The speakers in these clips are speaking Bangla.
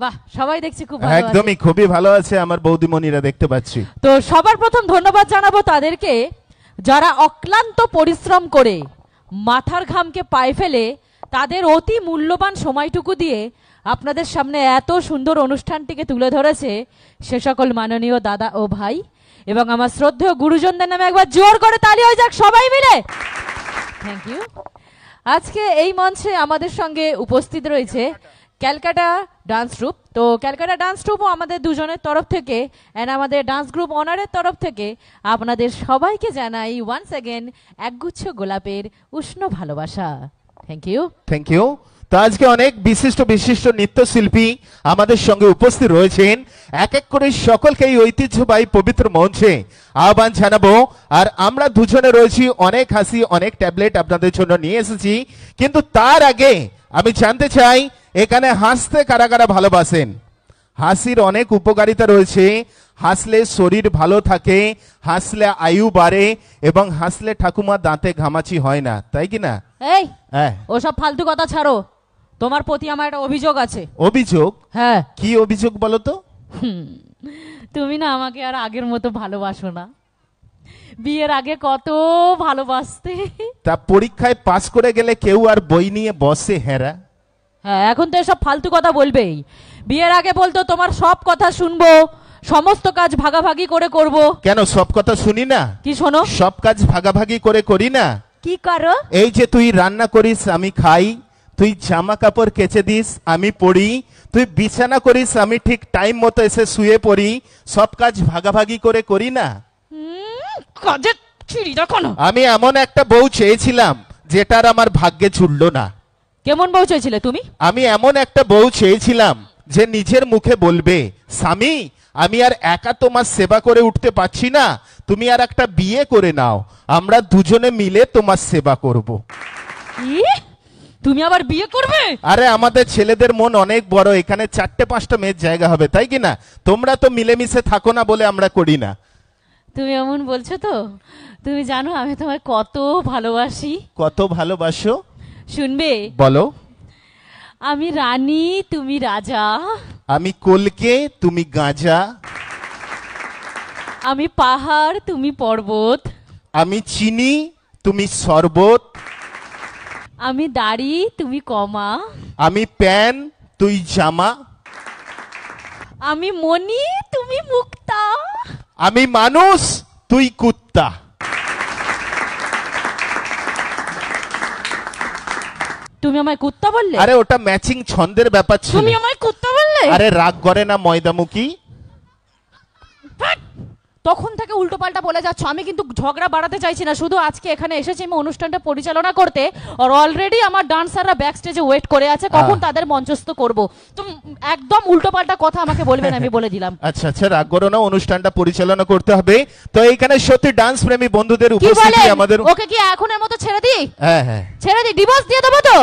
বাহ, সবাই দেখছি খুব ভালো আছে। একদমই খুবই ভালো আছে আমার বৌদিমণিরা, দেখতে পাচ্ছি। তো সবার প্রথম ধন্যবাদ জানাবো তাদেরকে যারা অক্লান্ত পরিশ্রম করে মাথার ঘামকে পায়ে ফেলে তাদের অতি মূল্যবান সময়টুকু দিয়ে আপনাদের সামনে এত সুন্দর অনুষ্ঠানটিকে তুলে ধরেছে, সে সকল মাননীয় দাদা ও ভাই এবং আমার শ্রদ্ধেয় গুরুজনদের নামে একবার জোর করে তালি হয়ে যাক সবাই মিলে। Thank you. আজকে এই মঞ্চে আমাদের সঙ্গে উপস্থিত রয়েছে ক্যালকাটা ডান্স গ্রুপ। তো ক্যালকাটা ডান্স গ্রুপও আমাদের দুজনের তরফ থেকে এন্ড আমাদের ডান্স গ্রুপ অনারের তরফ থেকে আপনাদের সবাইকে জানাই ওয়ান্স অ্যাগেন একগুচ্ছ গোলাপের উষ্ণ ভালোবাসা। Thank you. Thank you. তো আজকে অনেক বিশিষ্ট বিশিষ্ট নৃত্যশিল্পী আমাদের সঙ্গে উপস্থিত রয়েছেন। এক এক করে সকলকে এই ঐতিহ্যবাহী পবিত্র মঞ্চে আহ্বান জানাবো। আর আমরা দুজনে রয়েছি, অনেক হাসি অনেক ট্যাবলেট আপনাদের জন্য নিয়ে এসেছি। কিন্তু তার আগে আমি জানতে চাই এখানে হাসতে কারা কারা ভালোবাসেন? হাসির অনেক উপকারিতা রয়েছে। হাসলে শরীর ভালো থাকে, হাসলে আয়ু বাড়ে এবং হাসলে ঠাকুমা দাঁতে ঘামাচি হয় না, তাই কি না? এই ওসব ফালতু কথা ছাড়ো, তোমার প্রতি আমার একটা অভিযোগ আছে। অভিযোগ? হ্যাঁ। কি অভিযোগ বলো তো? তুমি না আমাকে আর আগের মতো ভালোবাসো না। বিয়ের আগে কত ভালোবাসতে। তা পরীক্ষায় পাস করে গেলে কেউ আর বই নিয়ে বসে? হেরা হ্যাঁ, এখন তো এসব ফালতু কথা বলবেই। বিয়ের আগে বলতো তোমার সব কথা শুনবো, সমস্ত কাজ ভাগাভাগি করে করব। কেন সব কথা শুনি না? কি শোনো? সব কাজ ভাগাভাগি করে করি না। কি করো? এই যে তুই রান্না করিস আমি খাই, তুই জামা কাপড় কেচে দিস আমি পড়ি, তুই বিছানা করিস আমি ঠিক টাইম মতো এসে শুয়ে পড়ি, সব কাজ ভাগাভাগি করে করি না? কাজের ছিড়ি দেখো না। আমি এমন একটা বউ চেয়েছিলাম যেটার আমার ভাগ্যে ঝুলল না। কেমন বউ চেয়েছিলে তুমি? আমি এমন একটা বউ চেয়েছিলাম যে নিজের মুখে বলবে, স্বামী আমি আর একা তোমার সেবা করে উঠতে পারছি না, তুমি আর একটা বিয়ে করে নাও, আমরা দুজনে মিলে তোমার সেবা করব। তুমি আবার বিয়ে করবে? আরে আমাদের ছেলেদের মন অনেক বড়, এখানে 4-5টা মেয়ের জায়গা হবে, তাই কি না? তোমরা তো মিলেমিশে থাকো না বলে আমরা করি না। তুমি এমন বলছো তো? তুমি জানো আমি তোমায় কত ভালোবাসি। কত ভালোবাসো? শুনবে? বলো। আমি রানী তুমি রাজা, আমি কলকে তুমি গাঁজা, আমি পাহাড় তুমি পর্বত, আমি চিনি তুমি শরবত, আমি দাড়ি তুমি কমা, আমি প্যান তুই জামা, আমি মণি তুমি মুক্তা, আমি মানুষ তুই কুত্তা। তুমি আমায় কুত্তা বললে? আরে ওটা ম্যাচিং ছন্দের ব্যাপার ছিল। তুমি আমায় কুত্তা বললে? আরে রাগ করে না ময়দামুখী। তখন থেকে উল্টো পাল্টা বলে যাচ্ছ। আমি কিন্তু ঝগড়া বাড়াতে চাইছি না, শুধু আজকে এখানে এসেছি আমি অনুষ্ঠানটা পরিচালনা করতে। আর অলরেডি আমার ডান্সাররা ব্যাক স্টেজে ওয়েট করে আছে, কখন তাদের মঞ্চস্থ করব। তো একদম উল্টো পাল্টা কথা আমাকে বলবেন, আমি বলে দিলাম। আচ্ছা আচ্ছা, রাগ করো না, অনুষ্ঠানটা পরিচালনা করতে হবে। তো এইখানে সত্যি ডান্স প্রেমী বন্ধুদের উপস্থিতি আমাদের। ওকে কি এখনের মতো ছেড়ে দিই? হ্যাঁ হ্যাঁ ছেড়ে দিই, ডিভোর্স দিয়ে দেবো তো?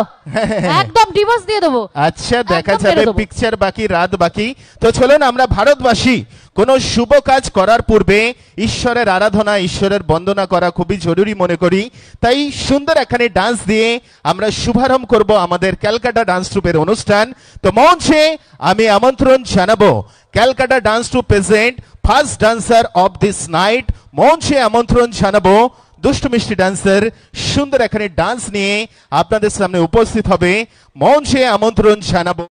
একদম ডিভোর্স দিয়ে দেবো। আচ্ছা দেখা যাবে, পিকচার বাকি রাত বাকি। তো চলুন আমরা ভারতবাসী কোন শুভ কাজ করার পূর্বে ঈশ্বরের আরাধনা ঈশ্বরের বন্দনা করা খুবই জরুরি মনে করি। তাই সুন্দর এখানে ডান্স দিয়ে আমরা শুভারম্ভ করব আমাদের ক্যালকাটা ডান্স ট্রুপের অনুষ্ঠান। তো মঞ্চে আমি আমন্ত্রণ জানাবো Calcutta dance troupe present first dancer of this night. মঞ্চে আমন্ত্রণ জানাবো দুষ্টু মিষ্টি ডান্সার, সুন্দর এখানে ডান্স নিয়ে আপনাদের সামনে উপস্থিত হবে। মঞ্চে আমন্ত্রণ জানাবো।